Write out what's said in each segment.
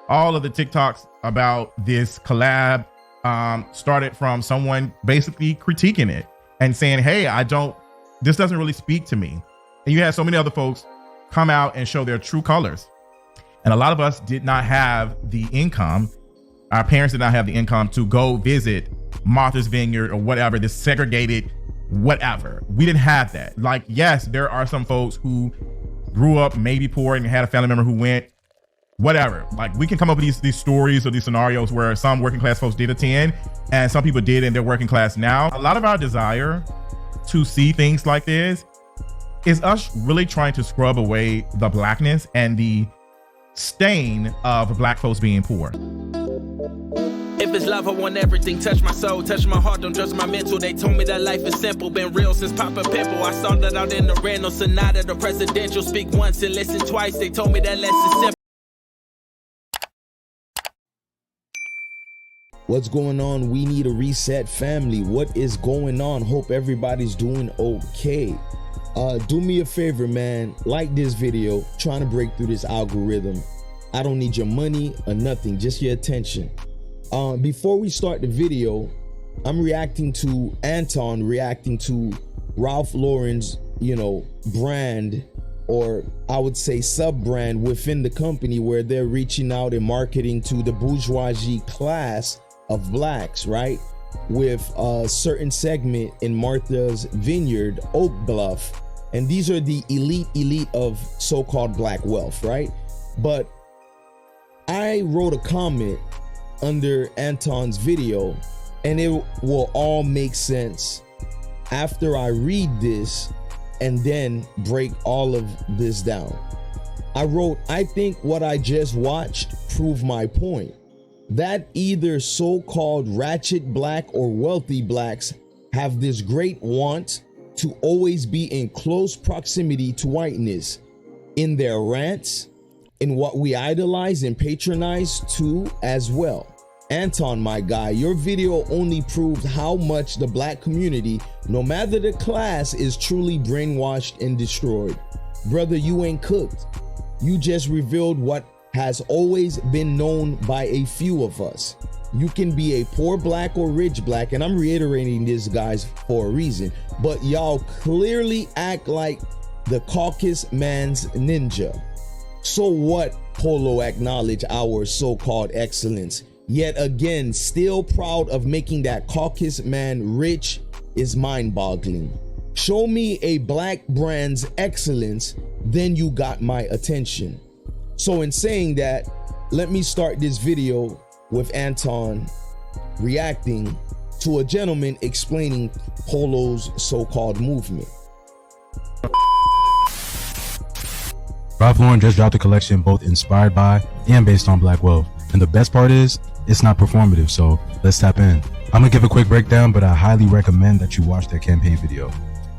all of the TikToks about this collab started from someone basically critiquing it and saying, hey, this doesn't really speak to me. And you had so many other folks come out and show their true colors. And a lot of us did not have the income. Our parents did not have the income to go visit Martha's Vineyard or whatever, this segregated whatever. We didn't have that. Like, yes, there are some folks who grew up maybe poor and had a family member who went, whatever. Like, we can come up with these stories or these scenarios where some working class folks did attend and some people did and they're working class now. A lot of our desire to see things like this is us really trying to scrub away the blackness and the stain of black folks being poor. If it's love, I want everything. Touch my soul, touch my heart, don't judge my mental. They told me that life is simple, been real since Papa Pimple. I started out in the rental, sonata, the presidential. Speak once and listen twice. They told me that less is simple. What's going on? We need a reset, family. What is going on? Hope everybody's doing okay. Do me a favor, man. Like this video. Trying to break through this algorithm. I don't need your money or nothing, just your attention. Before we start the video, I'm reacting to Anton reacting to Ralph Lauren's, brand, or I would say sub-brand within the company, where they're reaching out and marketing to the bourgeoisie class of blacks, right? With a certain segment in Martha's Vineyard, Oak Bluff. And these are the elite of so-called black wealth, right? But I wrote a comment under Anton's video, and it will all make sense after I read this and then break all of this down. I wrote, I think what I just watched proved my point, that either so-called ratchet black or wealthy blacks have this great want to always be in close proximity to whiteness in their rants, in what we idolize and patronize too as well. Anton, my guy, your video only proved how much the black community, no matter the class, is truly brainwashed and destroyed. Brother, you ain't cooked. You just revealed what has always been known by a few of us. You can be a poor black or rich black, and I'm reiterating this, guys, for a reason, but y'all clearly act like the caucus man's ninja. So what? Polo acknowledge our so-called excellence, yet again still proud of making that caucus man rich, is mind-boggling. Show me a black brand's excellence, then you got my attention. So in saying that, let me start this video with Anton reacting to a gentleman explaining Polo's so-called movement. Ralph Lauren just dropped a collection both inspired by and based on black wealth. And the best part is, it's not performative, so let's tap in. I'm gonna give a quick breakdown, but I highly recommend that you watch their campaign video.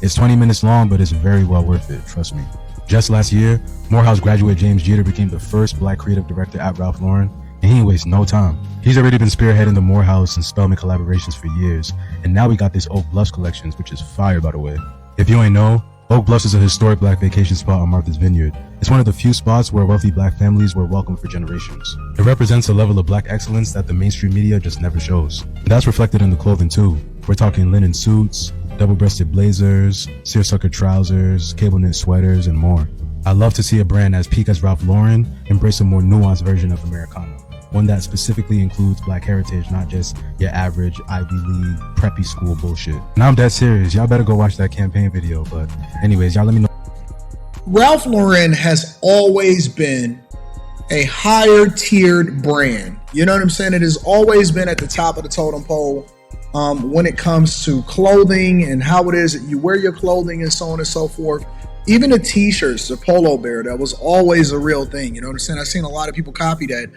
It's 20 minutes long, but it's very well worth it, trust me. Just last year, Morehouse graduate James Jeter became the first black creative director at Ralph Lauren, and he ain't waste no time. He's already been spearheading the Morehouse and Spelman collaborations for years, and now we got this Oak Bluffs collections, which is fire, by the way. If you ain't know, Oak Bluffs is a historic black vacation spot on Martha's Vineyard. It's one of the few spots where wealthy black families were welcomed for generations. It represents a level of black excellence that the mainstream media just never shows. And that's reflected in the clothing too. We're talking linen suits, double-breasted blazers, seersucker trousers, cable knit sweaters, and more. I love to see a brand as peak as Ralph Lauren embrace a more nuanced version of Americana. One that specifically includes black heritage, not just your average Ivy League preppy school bullshit. Now I'm dead serious. Y'all better go watch that campaign video. But anyways, y'all let me know. Ralph Lauren has always been a higher tiered brand. You know what I'm saying? It has always been at the top of the totem pole when it comes to clothing and how it is that you wear your clothing and so on and so forth. Even the t-shirts, the polo bear, that was always a real thing. You know what I'm saying? I've seen a lot of people copy that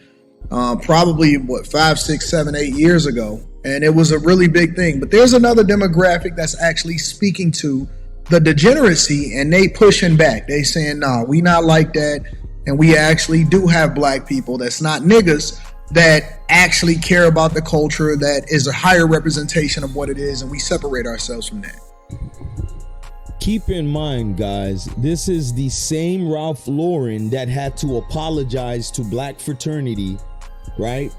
probably 5, 6, 7, 8 years ago. And it was a really big thing. But there's another demographic that's actually speaking to the degeneracy, and they pushing back. They saying, nah, we not like that. And we actually do have black people that's not niggas that actually care about the culture, that is a higher representation of what it is. And we separate ourselves from that. Keep in mind, guys, this is the same Ralph Lauren that had to apologize to black fraternity right?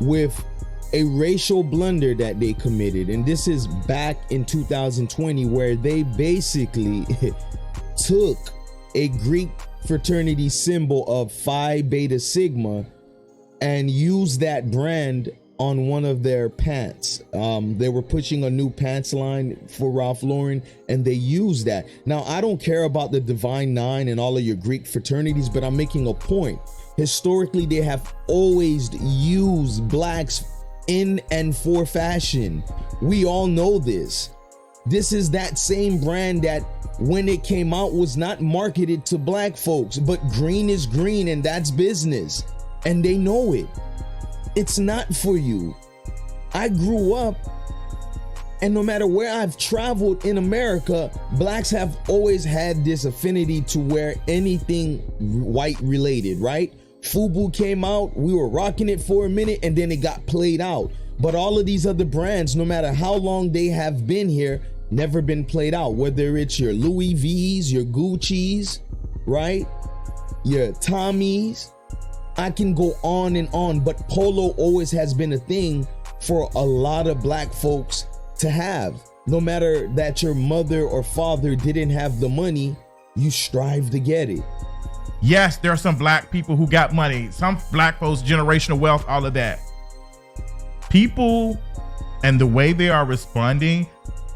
With a racial blunder that they committed. And this is back in 2020, where they basically took a Greek fraternity symbol of Phi Beta Sigma and used that brand on one of their pants. They were pushing a new pants line for Ralph Lauren, and they used that. Now, I don't care about the Divine Nine and all of your Greek fraternities, but I'm making a point. Historically, they have always used blacks in and for fashion. We all know this. This is that same brand that when it came out was not marketed to black folks, but green is green and that's business. And they know it. It's not for you. I grew up, and no matter where I've traveled in America, blacks have always had this affinity to wear anything white related, right? FUBU came out, we were rocking it for a minute, and then it got played out. But all of these other brands, no matter how long they have been here, never been played out. Whether it's your Louis V's, your Gucci's, right? Your Tommy's. I can go on and on, but Polo always has been a thing for a lot of black folks to have. No matter that your mother or father didn't have the money, you strive to get it. Yes, there are some black people who got money, some black folks, generational wealth, all of that. People and the way they are responding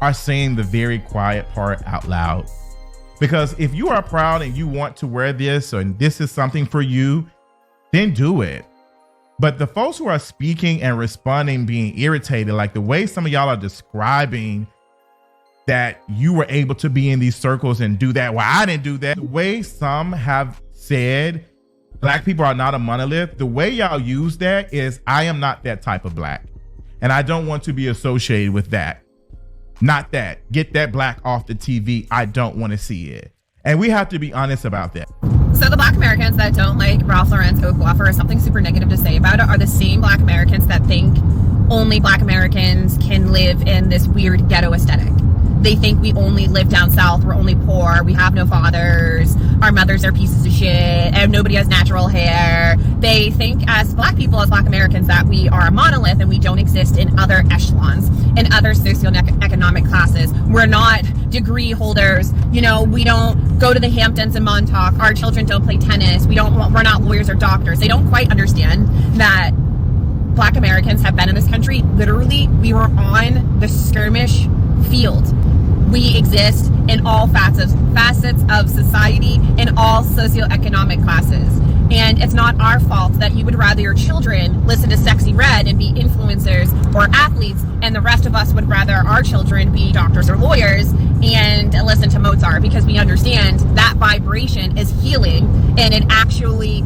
are saying the very quiet part out loud. Because if you are proud and you want to wear this, and this is something for you, then do it. But the folks who are speaking and responding, being irritated, like the way some of y'all are describing that you were able to be in these circles and do that, well, I didn't do that. The way some have said black people are not a monolith, the way y'all use that is, I am not that type of black, and I don't want to be associated with that. Not that. Get that black off the TV. I don't want to see it. And we have to be honest about that. So the black Americans that don't like Ralph Lauren's Coke Wafer, or something super negative to say about it, are the same black Americans that think only black Americans can live in this weird ghetto aesthetic. They think we only live down south, we're only poor, we have no fathers, our mothers are pieces of shit, and nobody has natural hair. They think as black people, as black Americans, that we are a monolith and we don't exist in other echelons, in other socioeconomic classes. We're not degree holders, you know, we don't go to the Hamptons and Montauk, our children don't play tennis, we're not lawyers or doctors. They don't quite understand that black Americans have been in this country. Literally, we were on the skirmish field. We exist in all facets of society, in all socioeconomic classes. And it's not our fault that you would rather your children listen to Sexy Red and be influencers or athletes, and the rest of us would rather our children be doctors or lawyers and listen to Mozart, because we understand that vibration is healing, and it actually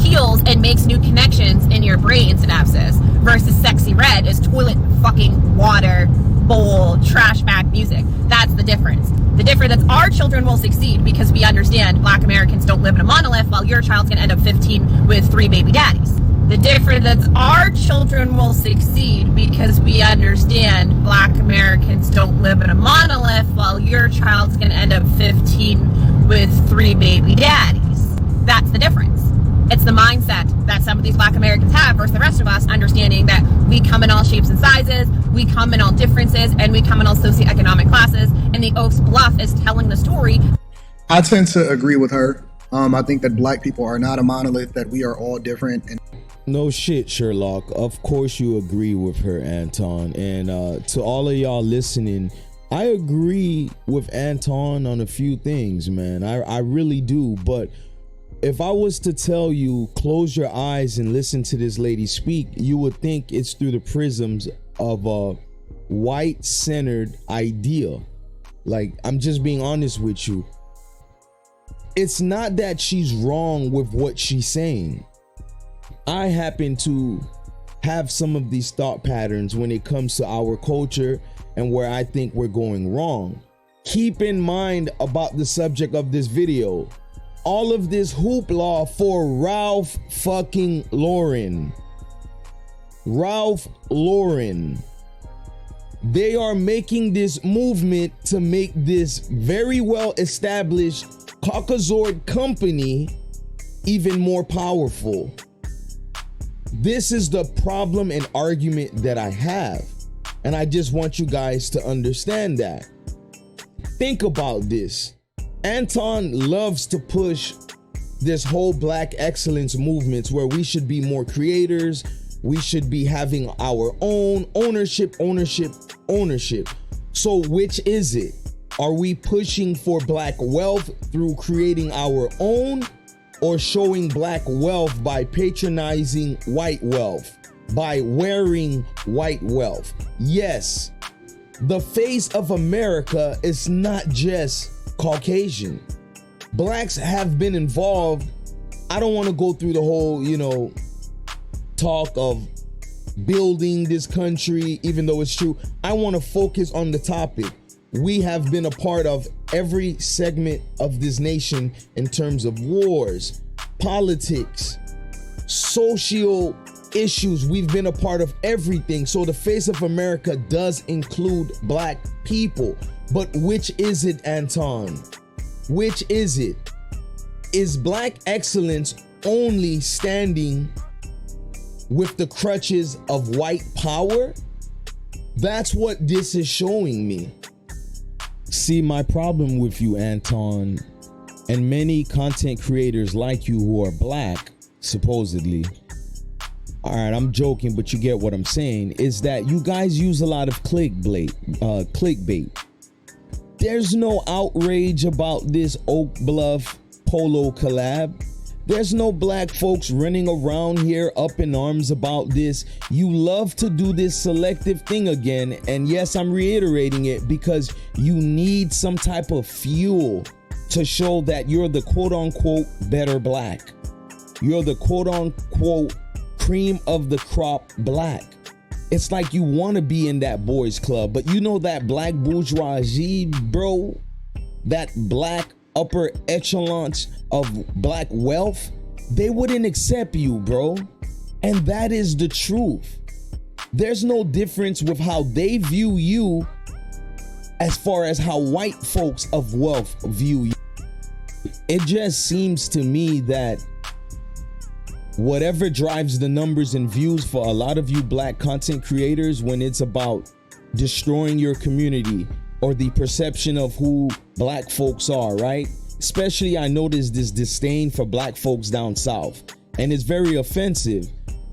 heals and makes new connections in your brain synapses, versus Sexy Red is toilet fucking water bowl trash bag music. That's the difference. The difference is our children will succeed because we understand black Americans don't live in a monolith, while your child's gonna end up 15 with 3 baby daddies. The difference is our children will succeed because we understand black Americans don't live in a monolith, while your child's gonna end up 15 with 3 baby daddies. That's the difference. It's the mindset that some of these black Americans have versus the rest of us, understanding that we come in all shapes and sizes, we come in all differences, and we come in all socioeconomic classes, and the Oaks Bluff is telling the story. I tend to agree with her. I think that black people are not a monolith, that we are all different. And no shit, Sherlock. Of course you agree with her, Anton. And to all of y'all listening, I agree with Anton on a few things, man. I really do. But if I was to tell you, close your eyes and listen to this lady speak, you would think it's through the prisms of a white-centered idea. Like, I'm just being honest with you. It's not that she's wrong with what she's saying. I happen to have some of these thought patterns when it comes to our culture and where I think we're going wrong. Keep in mind about the subject of this video. All of this hoopla for Ralph fucking Lauren. Ralph Lauren. They are making this movement to make this very well established Caucasoid company even more powerful. This is the problem and argument that I have. And I just want you guys to understand that. Think about this. Anton loves to push this whole black excellence movements where we should be more creators. We should be having our own ownership. So which is it? Are we pushing for black wealth through creating our own, or showing black wealth by patronizing white wealth, by wearing white wealth? Yes, the face of America is not just Caucasian. Blacks have been involved. I don't want to go through the whole, talk of building this country, even though it's true. I want to focus on the topic. We have been a part of every segment of this nation in terms of wars, politics, social issues. We've been a part of everything. So the face of America does include black people. But which is it, Anton? Which is it? Is black excellence only standing with the crutches of white power? That's what this is showing me. See, my problem with you, Anton, and many content creators like you who are black, supposedly, all right, I'm joking, but you get what I'm saying, is that you guys use a lot of clickbait. There's no outrage about this Oak Bluff Polo collab. There's no black folks running around here up in arms about this. You love to do this selective thing again. And yes, I'm reiterating it because you need some type of fuel to show that you're the quote unquote better black. You're the quote unquote cream of the crop black. It's like you want to be in that boys club, but you know that black bourgeoisie, bro, that black upper echelons of black wealth, they wouldn't accept you, bro. And that is the truth. There's no difference with how they view you as far as how white folks of wealth view you. It just seems to me that whatever drives the numbers and views for a lot of you black content creators when it's about destroying your community or the perception of who black folks are, right? Especially I noticed this disdain for black folks down south, and it's very offensive,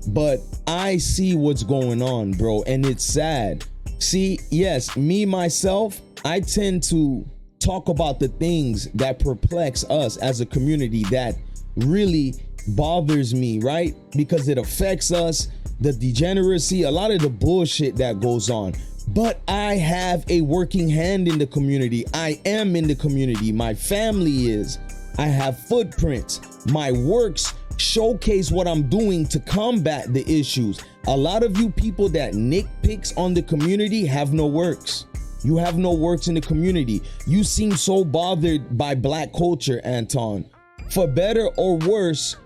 but I see what's going on, bro, and it's sad. See, yes, me, myself, I tend to talk about the things that perplex us as a community that really bothers me, right? Because it affects us, the degeneracy, a lot of the bullshit that goes on. But I have a working hand in the community. I am in the community. My family is. I have footprints. My works showcase what I'm doing to combat the issues. A lot of you people that nitpicks on the community have no works. You have no works in the community. You seem so bothered by black culture, Anton. For better or worse,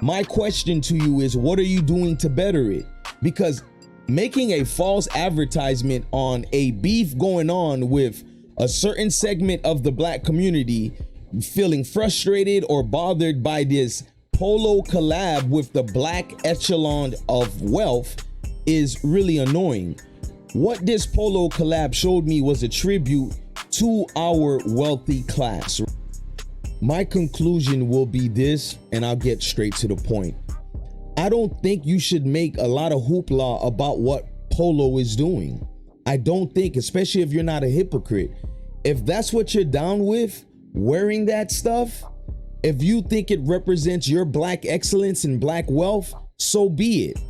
my question to you is, what are you doing to better it? Because making a false advertisement on a beef going on with a certain segment of the black community, feeling frustrated or bothered by this Polo collab with the black echelon of wealth is really annoying. What this Polo collab showed me was a tribute to our wealthy class. My conclusion will be this, and I'll get straight to the point. I don't think you should make a lot of hoopla about what Polo is doing. I don't think, especially if you're not a hypocrite. If that's what you're down with, wearing that stuff, if you think it represents your black excellence and black wealth, so be it.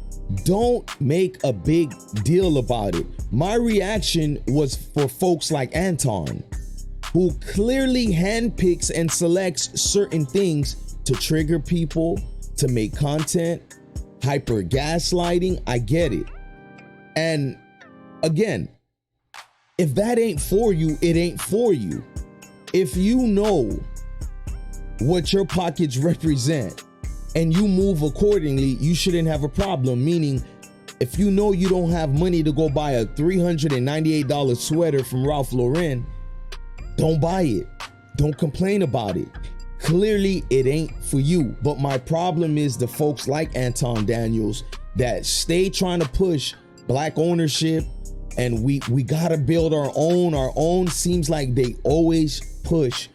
Don't make a big deal about it. My reaction was for folks like Anton, who clearly handpicks and selects certain things to trigger people, to make content, hyper gaslighting. I get it. And again, if that ain't for you, it ain't for you. If you know what your pockets represent and you move accordingly, you shouldn't have a problem. Meaning, if you know you don't have money to go buy a $398 sweater from Ralph Lauren, don't buy it. Don't complain about it. clearly it ain't for you. But my problem is the folks like Anton Daniels that stay trying to push black ownership, and we gotta build our own. Seems like they always push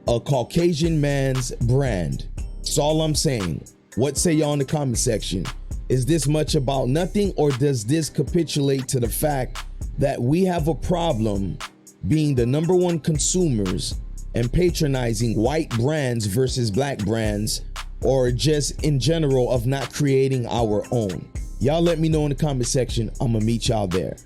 a Caucasian man's brand. That's all I'm saying. What say y'all in the comment section? Is this much about nothing, or does this capitulate to the fact that we have a problem being the #1 consumers and patronizing white brands versus black brands, or just in general of not creating our own? Y'all let me know in the comment section. I'm gonna meet y'all there.